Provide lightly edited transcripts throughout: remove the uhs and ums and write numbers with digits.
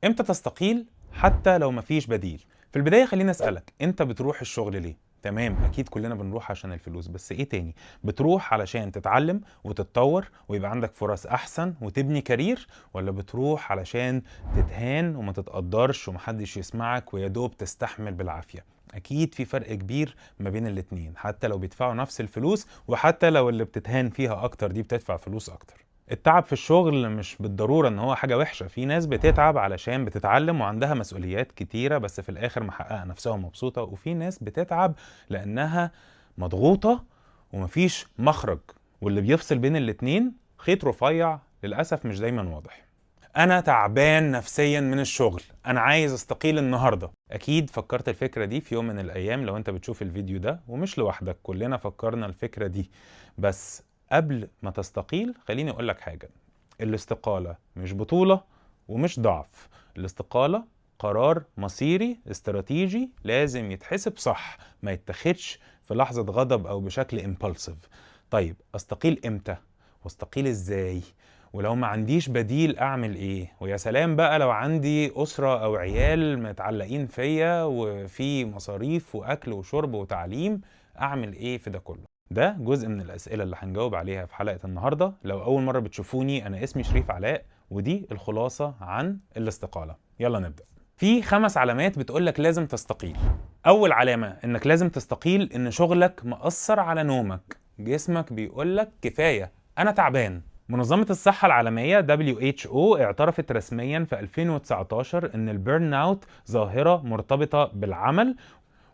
امتى تستقيل حتى لو مفيش بديل؟ في البداية خليني أسألك، انت بتروح الشغل ليه؟ تمام، اكيد كلنا بنروح عشان الفلوس، بس ايه تاني؟ بتروح علشان تتعلم وتتطور ويبقى عندك فرص احسن وتبني كارير، ولا بتروح علشان تتهان وما تتقدرش ومحدش يسمعك ويدوب تستحمل بالعافية؟ اكيد في فرق كبير ما بين الاتنين، حتى لو بيدفعوا نفس الفلوس، وحتى لو اللي بتتهان فيها اكتر دي بتدفع فلوس اكتر. التعب في الشغل مش بالضرورة ان هو حاجة وحشة، في ناس بتتعب علشان بتتعلم وعندها مسؤوليات كتيرة بس في الاخر محققة نفسها ومبسوطة، وفي ناس بتتعب لانها مضغوطة ومفيش مخرج، واللي بيفصل بين الاتنين خيط رفيع للأسف مش دايما واضح. انا تعبان نفسيا من الشغل، انا عايز استقيل النهاردة. اكيد فكرت الفكرة دي في يوم من الايام لو انت بتشوف الفيديو ده، ومش لوحدك، كلنا فكرنا الفكرة دي. بس قبل ما تستقيل خليني اقول لك حاجة، الاستقالة مش بطولة ومش ضعف، الاستقالة قرار مصيري استراتيجي لازم يتحسب صح، ما يتخدش في لحظة غضب او بشكل impulsive. طيب استقيل امتى؟ واستقيل ازاي؟ ولو ما عنديش بديل اعمل ايه؟ ويا سلام بقى لو عندي اسرة او عيال متعلقين فيا وفي مصاريف واكل وشرب وتعليم، اعمل ايه في ده كله؟ ده جزء من الاسئلة اللي هنجاوب عليها في حلقة النهاردة. لو اول مرة بتشوفوني، انا اسمي شريف علاء، ودي الخلاصة عن الاستقالة. يلا نبدأ. في 5 علامات بتقولك لازم تستقيل. اول علامة انك لازم تستقيل ان شغلك مأثر على نومك، جسمك بيقولك كفاية انا تعبان. منظمة الصحة العالمية WHO اعترفت رسميا في 2019 ان البيرن اوت ظاهرة مرتبطة بالعمل،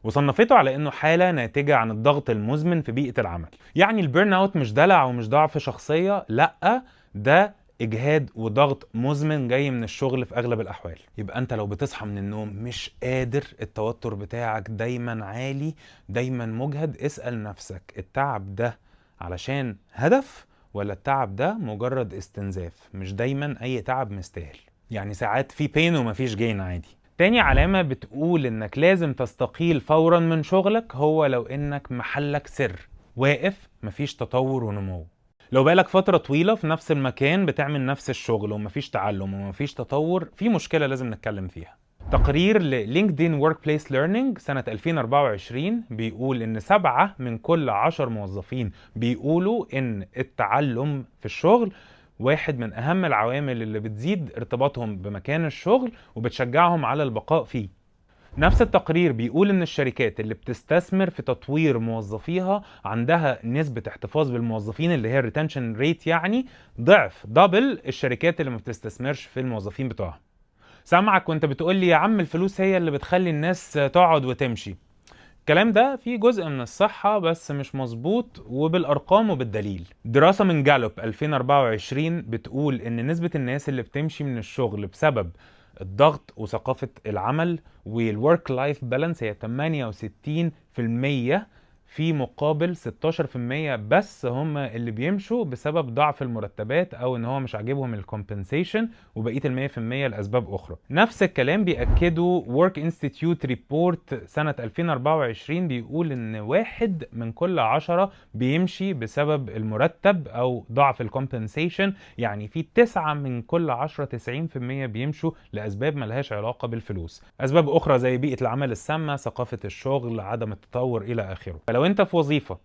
وصنفته على انه حالة ناتجة عن الضغط المزمن في بيئة العمل. يعني البيرن اوت مش دلع ومش ضعف شخصية، لا، ده اجهاد وضغط مزمن جاي من الشغل في اغلب الاحوال. يبقى انت لو بتصحى من النوم مش قادر، التوتر بتاعك دايما عالي، دايما مجهد، اسأل نفسك التعب ده علشان هدف، ولا التعب ده مجرد استنزاف؟ مش دايما اي تعب مستاهل، يعني ساعات في بين ومفيش جين عادي. تاني علامة بتقول انك لازم تستقيل فورا من شغلك هو لو انك محلك سر، واقف، مفيش تطور ونمو. لو بقالك فترة طويلة في نفس المكان بتعمل نفس الشغل ومفيش تعلم ومفيش تطور، في مشكلة لازم نتكلم فيها. تقرير للينكدين ورك بليس ليرنينج سنة 2024 بيقول ان 7 من كل 10 موظفين بيقولوا ان التعلم في الشغل واحد من اهم العوامل اللي بتزيد ارتباطهم بمكان الشغل وبتشجعهم على البقاء فيه. نفس التقرير بيقول ان الشركات اللي بتستثمر في تطوير موظفيها عندها نسبة احتفاظ بالموظفين اللي هي الريتنشن ريت، يعني ضعف دبل الشركات اللي ما بتستثمرش في الموظفين بتوعها. سامعك وانت بتقول لي يا عم الفلوس هي اللي بتخلي الناس تقعد وتمشي. الكلام ده فيه جزء من الصحة بس مش مظبوط، وبالأرقام وبالدليل. دراسة من جالوب 2024 بتقول إن نسبة الناس اللي بتمشي من الشغل بسبب الضغط وثقافة العمل والورك لايف بالانس هي 68%، في مقابل 16% بس هم اللي بيمشوا بسبب ضعف المرتبات او ان هو مش عاجبهم الكومبنسيشن، وبقيه ال100% لاسباب اخرى. نفس الكلام بيأكده Work Institute Report سنة 2024 بيقول ان 1 من كل 10 بيمشي بسبب المرتب او ضعف الكومبنسيشن، يعني في 9 من كل 10 90% بيمشوا لاسباب ملهاش علاقة بالفلوس، اسباب اخرى زي بيئة العمل السامة، ثقافة الشغل، عدم التطور الى اخره. فلو انت في وظيفة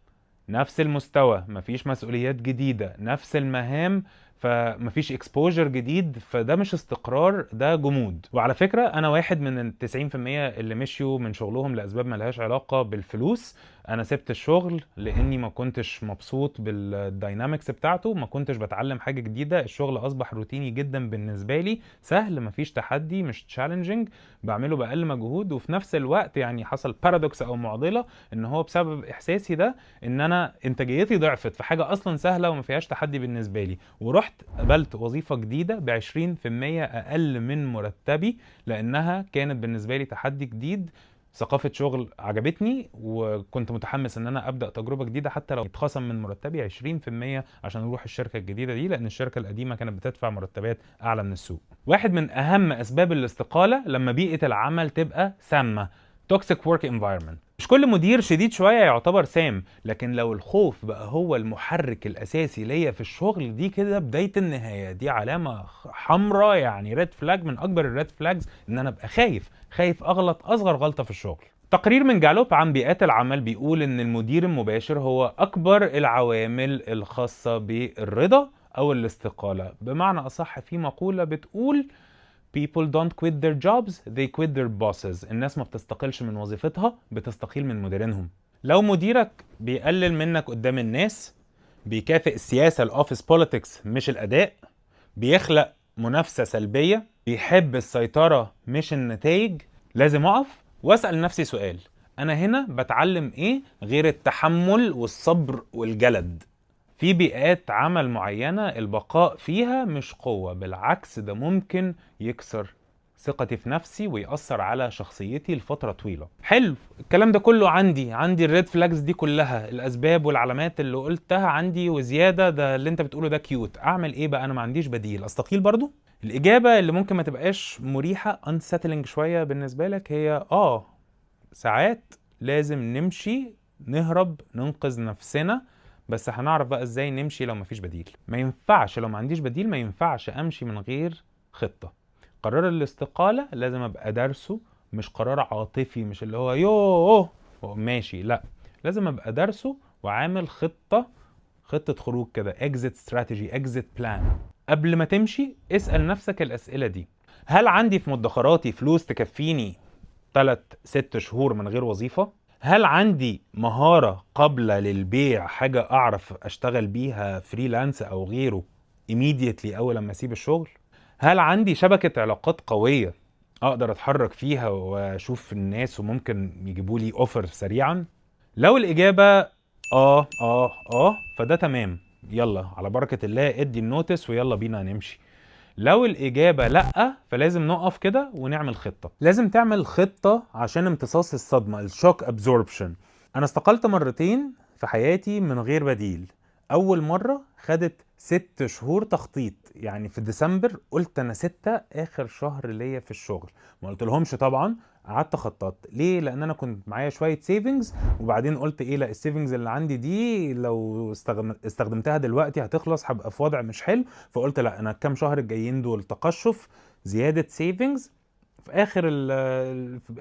نفس المستوى، مفيش مسؤوليات جديدة، نفس المهام، فمفيش اكسبوجر جديد، فده مش استقرار، ده جمود. وعلى فكرة انا واحد من ال 90% اللي مشيوا من شغلهم لاسباب ملهاش علاقة بالفلوس. انا سبت الشغل لاني ما كنتش مبسوط بالداينامكس بتاعته، ما كنتش بتعلم حاجة جديدة، الشغل اصبح روتيني جدا بالنسبة لي، سهل، مفيش تحدي، مش تشالنجينج، بعمله باقل مجهود. وفي نفس الوقت يعني حصل بارادوكس او معضلة، ان هو بسبب احساسي ده ان انا انتاجيتي ضعفت في حاجة اصلا سهلة وما فيهاش تحدي بالنسبة لي، ورحت قبلت وظيفة جديدة ب20% اقل من مرتبي لانها كانت بالنسبة لي تحدي جديد، ثقافة شغل عجبتني، وكنت متحمس ان انا ابدأ تجربة جديدة حتى لو اتخصم من مرتبي 20% عشان اروح الشركة الجديدة دي، لان الشركة القديمة كانت بتدفع مرتبات اعلى من السوق. واحد من اهم اسباب الاستقالة لما بيئة العمل تبقى سامة، toxic work environment. مش كل مدير شديد شوية يعتبر سام، لكن لو الخوف بقى هو المحرك الأساسي ليا في الشغل، دي كده بداية النهاية، دي علامة حمراء، يعني ريد فلاج من أكبر الريد فلاجز، إن أنا أبقى خايف أغلط أصغر غلطة في الشغل. تقرير من جالوب عن بيئات العمل بيقول إن المدير المباشر هو أكبر العوامل الخاصة بالرضا أو الاستقالة. بمعنى أصح، في مقولة بتقول People don't quit their jobs, they quit their bosses. الناس ما بتستقيلش من وظيفتها، بتستقيل من مديرينهم. لو مديرك بيقلل منك قدام الناس، بيكافئ السياسة الأوفيس بوليتكس مش الأداء، بيخلق منافسة سلبية، بيحب السيطرة مش النتائج، لازم أقف وأسأل نفسي سؤال: أنا هنا بتعلم إيه غير التحمل والصبر والجلد؟ في بيئات عمل معينة البقاء فيها مش قوة، بالعكس ده ممكن يكسر ثقتي في نفسي ويأثر على شخصيتي لفترة طويلة. حلو، الكلام ده كله عندي الريد فلاجز دي كلها، الأسباب والعلامات اللي قلتها عندي وزيادة، ده اللي انت بتقوله ده كيوت. أعمل إيه بقى؟ أنا ما عنديش بديل، أستقيل برضو؟ الإجابة اللي ممكن ما تبقاش مريحة unsettling شوية بالنسبة لك هي ساعات لازم نمشي، نهرب، ننقذ نفسنا، بس هنعرف بقى ازاي نمشي لو مفيش بديل. ما ينفعش لو ما عنديش بديل، ما ينفعش امشي من غير خطة. قرار الاستقالة لازم ابقى دارسه، مش قرار عاطفي، مش اللي هو يوه ماشي، لا، لازم ابقى دارسه وعامل خطة خروج كده، exit strategy, exit plan. قبل ما تمشي اسأل نفسك الأسئلة دي: هل عندي في مدخراتي فلوس تكفيني 3-6 شهور من غير وظيفة؟ هل عندي مهارة قابلة للبيع، حاجة أعرف أشتغل بيها فريلانس أو غيره immediately أول لما أسيب الشغل؟ هل عندي شبكة علاقات قوية أقدر أتحرك فيها وأشوف الناس وممكن يجيبوا لي أوفر سريعا؟ لو الإجابة فده تمام، يلا على بركة الله ادي النوتس ويلا بينا نمشي. لو الإجابة لأ، فلازم نقف كده ونعمل خطة. لازم تعمل خطة عشان امتصاص الصدمة، الشوك ابزوربشن. أنا استقلت مرتين في حياتي من غير بديل. أول مرة خدت 6 شهور تخطيط، يعني في ديسمبر قلت أنا 6 آخر شهر ليا في الشغل، ما قلت لهمش طبعا، قعدت خططت. ليه؟ لان انا كنت معايا شويه سيفنجز، وبعدين قلت ايه، لا، السيفنجز اللي عندي دي لو استخدمتها دلوقتي هتخلص، هبقى في وضع مش حلو. فقلت لا، انا الكام شهر الجايين دول تقشف، زياده سيفنجز، في اخر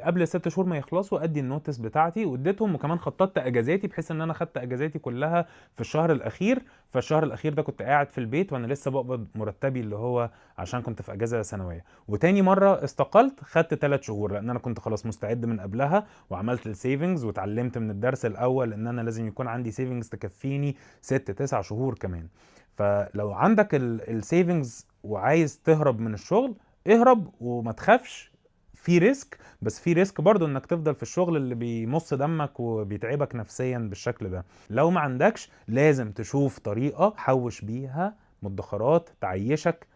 قبل ال6 شهور ما يخلصوا ادي النوتس بتاعتي واديتهم. وكمان خططت اجازاتي بحيث ان انا خدت اجازاتي كلها في الشهر الاخير. فالشهر الاخير ده كنت قاعد في البيت وانا لسه بقبض مرتبي، اللي هو عشان كنت في اجازه سنويه. وتاني مره استقلت خدت 3 شهور، لان انا كنت خلاص مستعد من قبلها وعملت السيفنجز، واتعلمت من الدرس الاول ان انا لازم يكون عندي سيفنجز تكفيني 6-9 شهور كمان. فلو عندك السيفنجز وعايز تهرب من الشغل، اهرب وما تخافش. في ريسك، بس في ريسك برضو انك تفضل في الشغل اللي بيمص دمك وبيتعبك نفسيا بالشكل ده. لو ما عندكش، لازم تشوف طريقة حوش بيها مدخرات تعيشك،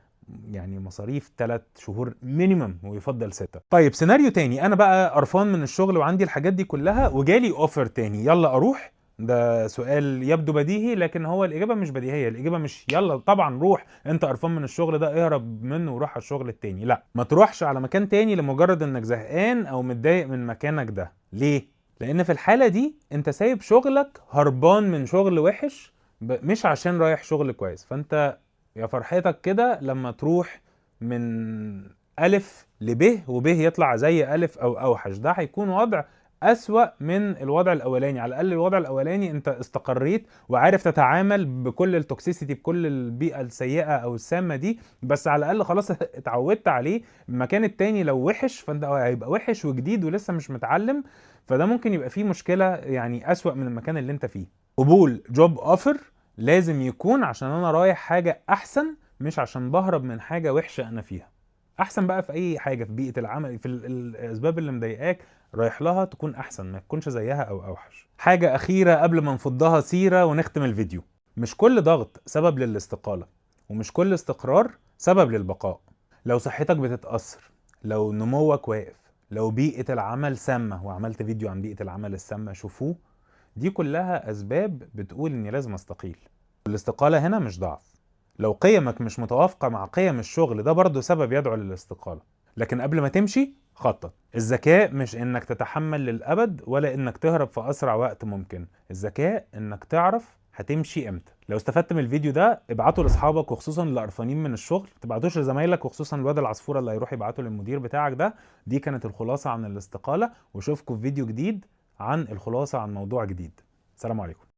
يعني مصاريف 3 شهور مينيمم ويفضل 6. طيب سيناريو تاني، انا بقى قرفان من الشغل وعندي الحاجات دي كلها وجالي اوفر تاني، يلا اروح؟ ده سؤال يبدو بديهي، لكن هو الإجابة مش بديهية. الإجابة مش يلا طبعا روح، انت قرفان من الشغل ده اهرب منه وروح على الشغل التاني. لا، ما تروحش على مكان تاني لمجرد انك زهقان او متضايق من مكانك ده. ليه؟ لان في الحالة دي انت سايب شغلك هربان من شغل وحش، مش عشان رايح شغل كويس. فانت يا فرحتك كده لما تروح من ألف لب وب يطلع زي ألف أو أوحش، ده هيكون وضع أسوأ من الوضع الأولاني. على الأقل الوضع الأولاني أنت استقريت وعارف تتعامل بكل التوكسيسيتي، بكل البيئة السيئة أو السامة دي، بس على الأقل خلاص اتعودت عليه. المكان التاني لو وحش، فأنت هيبقى وحش وجديد ولسه مش متعلم، فده ممكن يبقى فيه مشكلة، يعني أسوأ من المكان اللي أنت فيه. قبول جوب أوفر لازم يكون عشان أنا رايح حاجة أحسن، مش عشان بهرب من حاجة وحشة أنا فيها. احسن بقى في اي حاجه في بيئه العمل، في الاسباب اللي مضايقاك رايح لها تكون احسن، ما تكونش زيها او اوحش. حاجه اخيره قبل ما نفضها سيره ونختم الفيديو: مش كل ضغط سبب للاستقاله، ومش كل استقرار سبب للبقاء. لو صحتك بتتاثر، لو نموك واقف، لو بيئه العمل سامه، وعملت فيديو عن بيئه العمل السامه شوفوه، دي كلها اسباب بتقول اني لازم استقيل. الاستقاله هنا مش ضعف. لو قيمك مش متوافقة مع قيم الشغل، ده برضو سبب يدعو للاستقالة. لكن قبل ما تمشي خطط. الذكاء مش انك تتحمل للأبد ولا انك تهرب في اسرع وقت ممكن، الذكاء انك تعرف هتمشي امتى. لو استفدت من الفيديو ده ابعته لاصحابك، وخصوصا اللي قرفانين من الشغل، ما تبعتوش لزمايلك، وخصوصا الواد العصفوره اللي هيروح يبعته للمدير بتاعك ده. دي كانت الخلاصه عن الاستقاله، واشوفكم في فيديو جديد عن الخلاصه عن موضوع جديد. سلام عليكم.